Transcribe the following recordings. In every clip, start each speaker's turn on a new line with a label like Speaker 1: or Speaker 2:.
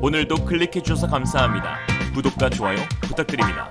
Speaker 1: 오늘도 클릭해주셔서 감사합니다. 구독과 좋아요 부탁드립니다.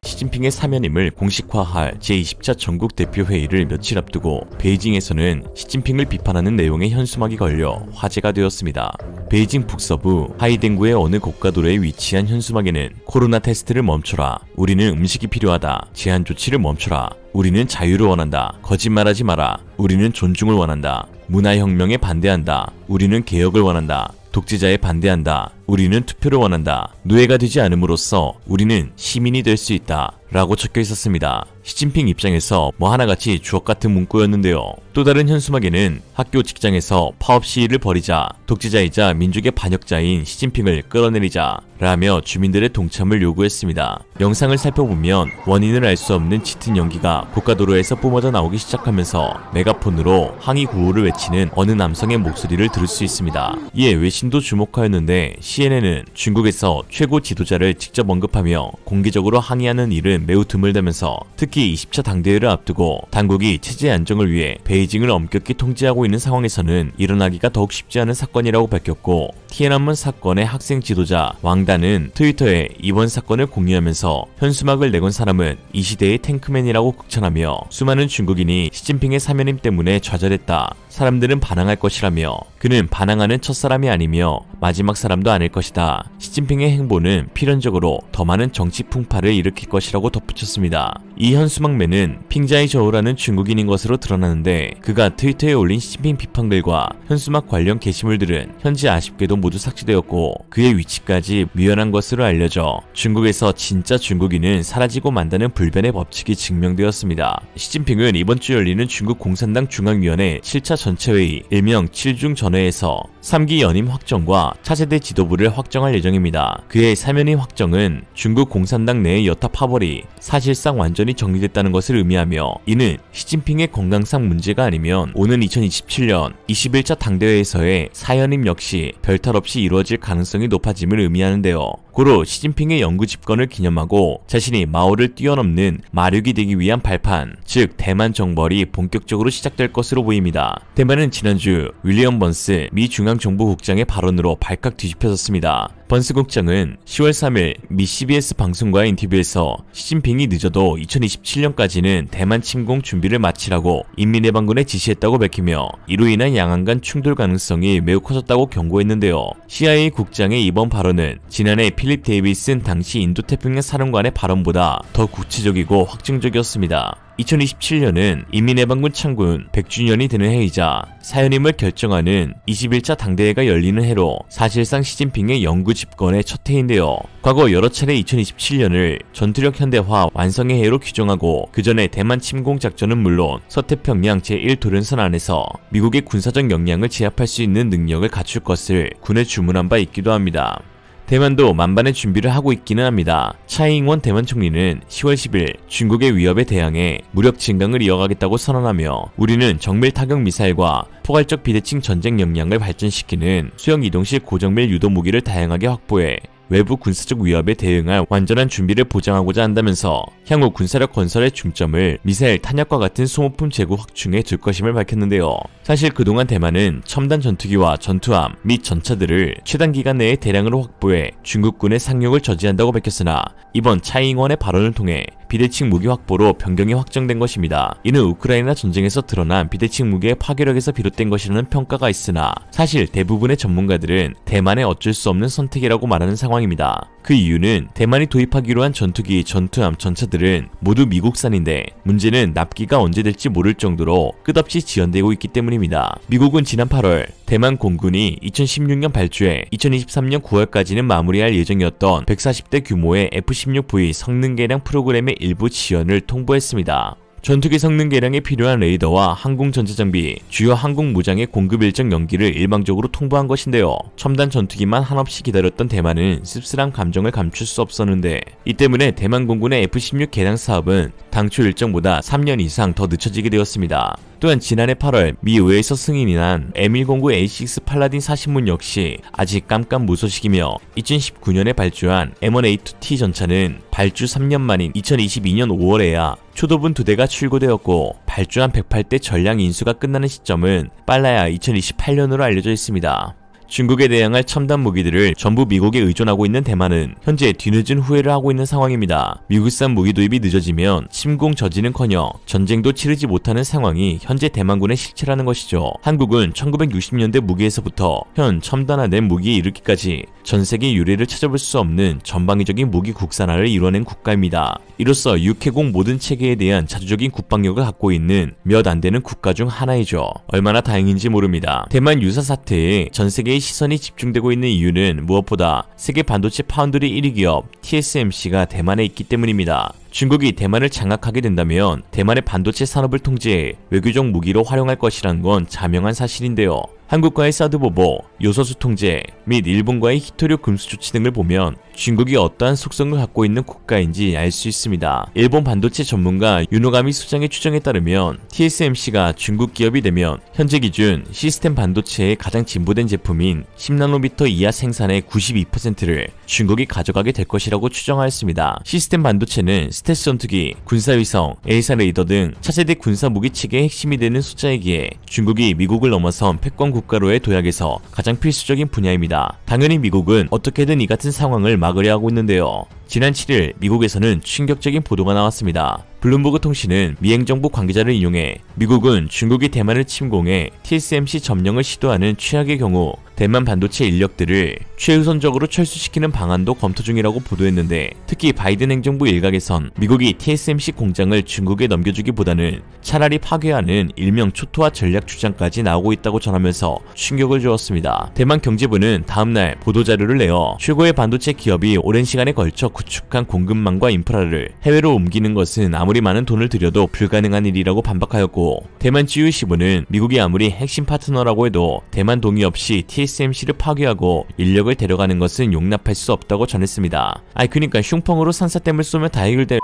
Speaker 1: 시진핑의 사면임을 공식화할 제20차 전국대표회의를 며칠 앞두고 베이징에서는 시진핑을 비판하는 내용의 현수막이 걸려 화제가 되었습니다. 베이징 북서부 하이댕구의 어느 고가도로에 위치한 현수막에는 코로나 테스트를 멈춰라, 우리는 음식이 필요하다, 제한 조치를 멈춰라, 우리는 자유를 원한다, 거짓말하지 마라, 우리는 존중을 원한다, 문화혁명에 반대한다, 우리는 개혁을 원한다, 독재자에 반대한다, 우리는 투표를 원한다, 노예가 되지 않음으로써 우리는 시민이 될 수 있다 라고 적혀 있었습니다. 시진핑 입장에서 뭐 하나같이 주옥같은 문구였는데요. 또 다른 현수막에는 학교 직장에서 파업 시위를 벌이자, 독재자이자 민족의 반역자인 시진핑을 끌어내리자 라며 주민들의 동참을 요구했습니다. 영상을 살펴보면 원인을 알 수 없는 짙은 연기가 고가도로에서 뿜어져 나오기 시작하면서 메가폰으로 항의 구호를 외치는 어느 남성의 목소리를 들을 수 있습니다. 이에 외신도 주목하였는데 CNN은 중국에서 최고 지도자를 직접 언급하며 공개적으로 항의하는 일은 매우 드물다면서 특히 20차 당대회를 앞두고 당국이 체제 안정을 위해 베이징을 엄격히 통제하고 있는 상황에서는 일어나기가 더욱 쉽지 않은 사건이라고 밝혔고, 티안안men 사건의 학생 지도자 왕단은 트위터에 이번 사건을 공유하면서 현수막을 내건 사람은 이 시대의 탱크맨이라고 극찬하며 수많은 중국인이 시진핑의 사면임 때문에 좌절했다, 사람들은 반항할 것이라며 그는 반항하는 첫사람이 아니며 마지막 사람도 아닐 것이다, 시진핑의 행보는 필연적으로 더 많은 정치 풍파를 일으킬 것이라고 덧붙였습니다. 이 현수막맨은 핑자이 저우라는 중국인인 것으로 드러나는데 그가 트위터에 올린 시진핑 비판글과 현수막 관련 게시물들은 현재 아쉽게도 모두 삭제되었고 그의 위치까지 미연한 것으로 알려져 중국에서 진짜 중국인은 사라지고 만다는 불변의 법칙이 증명되었습니다. 시진핑은 이번 주 열리는 중국 공산당 중앙위원회 7차 전체회의 일명 7중 전회에서 3기 연임 확정과 차세대 지도부를 확정할 예정입니다. 그의 사면임 확정은 중국 공산당 내의 여타 파벌이 사실상 완전히 정리됐다는 것을 의미하며, 이는 시진핑의 건강상 문제가 아니면 오는 2027년 21차 당대회에서의 사연임 역시 별탈 없이 이루어질 가능성이 높아짐을 의미하는데요. 고로 시진핑의 영구 집권을 기념하고 자신이 마오를 뛰어넘는 마륙이 되기 위한 발판, 즉 대만 정벌이 본격적으로 시작될 것으로 보입니다. 대만은 지난주 윌리엄 번스 미 중앙정보국장의 발언으로 발칵 뒤집혀졌습니다. 번스 국장은 10월 3일 미 CBS 방송과의 인터뷰에서 시진핑이 늦어도 2027년까지는 대만 침공 준비를 마치라고 인민해방군에 지시했다고 밝히며 이로 인한 양안 간 충돌 가능성이 매우 커졌다고 경고했는데요. CIA 국장의 이번 발언은 지난해 필립 데이비슨 당시 인도태평양 사령관의 발언보다 더 구체적이고 확정적이었습니다. 2027년은 인민해방군 창군 100주년이 되는 해이자 사연임을 결정하는 21차 당대회가 열리는 해로 사실상 시진핑의 영구 집권의 첫 해인데요. 과거 여러 차례 2027년을 전투력 현대화 완성의 해로 규정하고 그 전에 대만 침공 작전은 물론 서태평양 제1도련선 안에서 미국의 군사적 역량을 제압할 수 있는 능력을 갖출 것을 군에 주문한 바 있기도 합니다. 대만도 만반의 준비를 하고 있기는 합니다. 차이잉원 대만 총리는 10월 10일 중국의 위협에 대항해 무력 증강을 이어가겠다고 선언하며 우리는 정밀 타격 미사일과 포괄적 비대칭 전쟁 역량을 발전시키는 수영 이동식 고정밀 유도 무기를 다양하게 확보해 외부 군사적 위협에 대응할 완전한 준비를 보장하고자 한다면서 향후 군사력 건설의 중점을 미사일 탄약과 같은 소모품 재고 확충에 둘 것임을 밝혔는데요. 사실 그동안 대만은 첨단 전투기와 전투함 및 전차들을 최단 기간 내에 대량으로 확보해 중국군의 상륙을 저지한다고 밝혔으나 이번 차이잉원의 발언을 통해 비대칭 무기 확보로 변경이 확정된 것입니다. 이는 우크라이나 전쟁에서 드러난 비대칭 무기의 파괴력에서 비롯된 것이라는 평가가 있으나 사실 대부분의 전문가들은 대만의 어쩔 수 없는 선택이라고 말하는 상황입니다. 그 이유는 대만이 도입하기로 한 전투기, 전투함, 전차들은 모두 미국산인데 문제는 납기가 언제 될지 모를 정도로 끝없이 지연되고 있기 때문입니다. 미국은 지난 8월 대만 공군이 2016년 발주해 2023년 9월까지는 마무리할 예정이었던 140대 규모의 F-16V 성능 개량 프로그램의 일부 지연을 통보했습니다. 전투기 성능 개량에 필요한 레이더와 항공 전자장비, 주요 항공 무장의 공급 일정 연기를 일방적으로 통보한 것인데요. 첨단 전투기만 한없이 기다렸던 대만은 씁쓸한 감정을 감출 수 없었는데 이 때문에 대만 공군의 F-16 개량 사업은 당초 일정보다 3년 이상 더 늦춰지게 되었습니다. 또한 지난해 8월 미 의회에서 승인이 난 M109A6 팔라딘 40문 역시 아직 깜깜무소식이며 2019년에 발주한 M1A2T 전차는 발주 3년 만인 2022년 5월에야 초도분 2대가 출고되었고 발주한 108대 전량 인수가 끝나는 시점은 빨라야 2028년으로 알려져 있습니다. 중국에 대항할 첨단 무기들을 전부 미국에 의존하고 있는 대만은 현재 뒤늦은 후회를 하고 있는 상황입니다. 미국산 무기 도입이 늦어지면 침공 저지는커녕 전쟁도 치르지 못하는 상황이 현재 대만군의 실체라는 것이죠. 한국은 1960년대 무기에서부터 현 첨단화된 무기에 이르기까지 전세계 유례를 찾아볼 수 없는 전방위적인 무기 국산화를 이뤄낸 국가입니다. 이로써 육해공 모든 체계에 대한 자주적인 국방력을 갖고 있는 몇 안되는 국가 중 하나이죠. 얼마나 다행인지 모릅니다. 대만 유사 사태에 전세계의 시선이 집중되고 있는 이유는 무엇보다 세계 반도체 파운드리 1위 기업 TSMC가 대만에 있기 때문입니다. 중국이 대만을 장악하게 된다면 대만의 반도체 산업을 통제해 외교적 무기로 활용할 것이란 건 자명한 사실인데요. 한국과의 사드 보복, 요소수 통제 및 일본과의 히토류 금수 조치 등을 보면 중국이 어떠한 속성을 갖고 있는 국가인지 알 수 있습니다. 일본 반도체 전문가 유노가미 수장의 추정에 따르면 TSMC가 중국 기업이 되면 현재 기준 시스템 반도체의 가장 진보된 제품인 10나노미터 이하 생산의 92%를 중국이 가져가게 될 것이라고 추정하였습니다. 시스템 반도체는 스텔스 전투기, 군사위성, 에이사 레이더 등 차세대 군사무기 체계의 핵심이 되는 숫자이기에 중국이 미국을 넘어선 패권 국가로의 도약에서 가장 필수적인 분야입니다. 당연히 미국은 어떻게든 이 같은 상황을 막으려 하고 있는데요. 지난 7일 미국에서는 충격적인 보도가 나왔습니다. 블룸버그 통신은 미행정부 관계자를 인용해 미국은 중국이 대만을 침공해 TSMC 점령을 시도하는 최악의 경우 대만 반도체 인력들을 최우선적으로 철수시키는 방안도 검토 중이라고 보도했는데, 특히 바이든 행정부 일각에선 미국이 TSMC 공장을 중국에 넘겨주기보다는 차라리 파괴하는 일명 초토화 전략 주장까지 나오고 있다고 전하면서 충격을 주었습니다. 대만 경제부는 다음날 보도자료를 내어 최고의 반도체 기업이 오랜 시간에 걸쳐 구축한 공급망과 인프라를 해외로 옮기는 것은 아무리 많은 돈을 들여도 불가능한 일이라고 반박하였고, 대만 지유시부는 미국이 아무리 핵심 파트너라고 해도 대만 동의 없이 TSMC를 파괴하고 인력을 데려가는 것은 용납할 수 없다고 전했습니다. 그니까 슝펑으로 산사댐을 쏘면 다 해결될.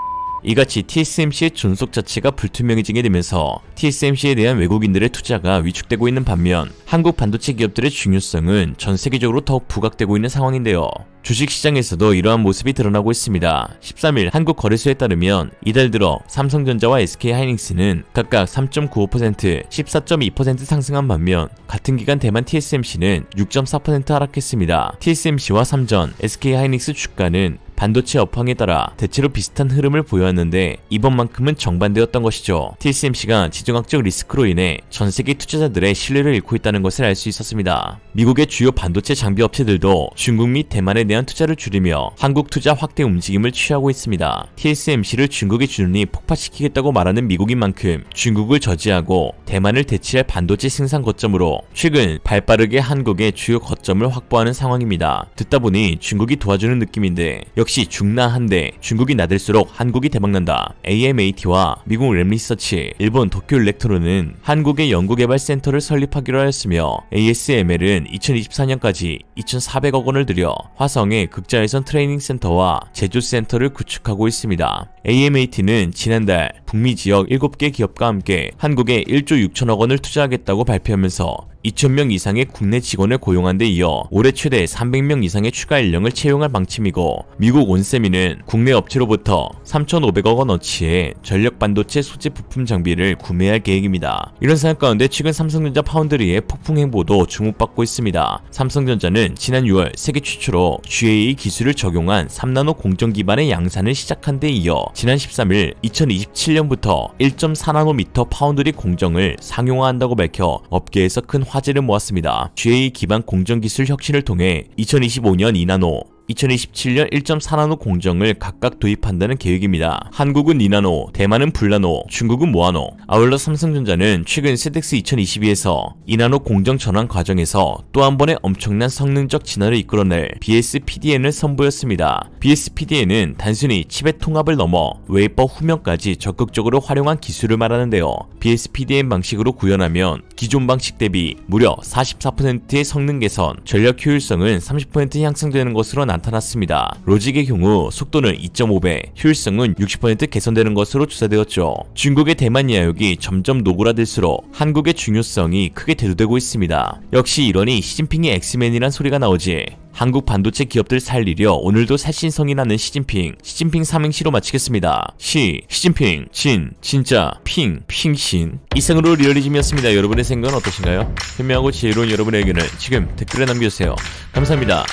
Speaker 1: 이같이 TSMC의 존속 자체가 불투명해지게 되면서 TSMC에 대한 외국인들의 투자가 위축되고 있는 반면 한국 반도체 기업들의 중요성은 전 세계적으로 더욱 부각되고 있는 상황인데요. 주식시장에서도 이러한 모습이 드러나고 있습니다. 13일 한국거래소에 따르면 이달 들어 삼성전자와 SK하이닉스는 각각 3.95%, 14.2% 상승한 반면 같은 기간 대만 TSMC는 6.4% 하락했습니다. TSMC와 삼전, SK하이닉스 주가는 반도체 업황에 따라 대체로 비슷한 흐름을 보여왔는데 이번만큼은 정반대였던 것이죠. TSMC가 지정학적 리스크로 인해 전세계 투자자들의 신뢰를 잃고 있다는 것을 알 수 있었습니다. 미국의 주요 반도체 장비 업체들도 중국 및 대만에 대한 투자를 줄이며 한국 투자 확대 움직임을 취하고 있습니다. TSMC를 중국의 준운이 폭파시키겠다고 말하는 미국인 만큼 중국을 저지하고 대만을 대체할 반도체 생산 거점으로 최근 발빠르게 한국의 주요 거점을 확보하는 상황입니다. 듣다 보니 중국이 도와주는 느낌인데 역시 중나한데 중국이 나댈수록 한국이 대박난다. AMAT와 미국 램리서치, 일본 도쿄일렉트론은 한국의 연구개발센터를 설립하기로 하였으며 ASML은 2024년까지 2,400억 원을 들여 화성의 극자외선 트레이닝 센터와 제조센터를 구축하고 있습니다. AMAT는 지난달 북미 지역 7개 기업과 함께 한국에 1조 6천억 원을 투자하겠다고 발표하면서 2,000명 이상의 국내 직원을 고용한 데 이어 올해 최대 300명 이상의 추가 인력을 채용할 방침이고, 미국 온세미는 국내 업체로부터 3,500억 원어치의 전력 반도체 소재 부품 장비를 구매할 계획입니다. 이런 상황 가운데 최근 삼성전자 파운드리의 폭풍 행보도 주목받고 있습니다. 삼성전자는 지난 6월 세계 최초로 GAA 기술을 적용한 3나노 공정 기반의 양산을 시작한 데 이어 지난 13일 2027년부터 1.4나노미터 파운드리 공정을 상용화한다고 밝혀 업계에서 큰 화제를 모았습니다. GAA 기반 공정 기술 혁신을 통해 2025년 2나노, 2027년 1.4나노 공정을 각각 도입한다는 계획입니다. 한국은 2나노, 대만은 불나노, 중국은 모아노. 아울러 삼성전자는 최근 세덱스 2022에서 2나노 공정 전환 과정에서 또 한 번의 엄청난 성능적 진화를 이끌어낼 BSPDN을 선보였습니다. BSPDN은 단순히 칩의 통합을 넘어 웨이퍼 후면까지 적극적으로 활용한 기술을 말하는데요. BSPDN 방식으로 구현하면 기존 방식 대비 무려 44%의 성능 개선, 전력 효율성은 30% 향상되는 것으로 나타났습니다. 로직의 경우 속도는 2.5배, 효율성은 60% 개선되는 것으로 조사되었죠. 중국의 대만 야욕이 점점 노골화될수록 한국의 중요성이 크게 대두되고 있습니다. 역시 이러니 시진핑이 엑스맨이란 소리가 나오지. 한국 반도체 기업들 살리려 오늘도 살신성이 나는 시진핑 삼행시로 마치겠습니다. 시진핑, 진짜, 핑신. 이상으로 리얼리즘이었습니다. 여러분의 생각은 어떠신가요? 현명하고 지혜로운 여러분의 의견을 지금 댓글에 남겨주세요. 감사합니다.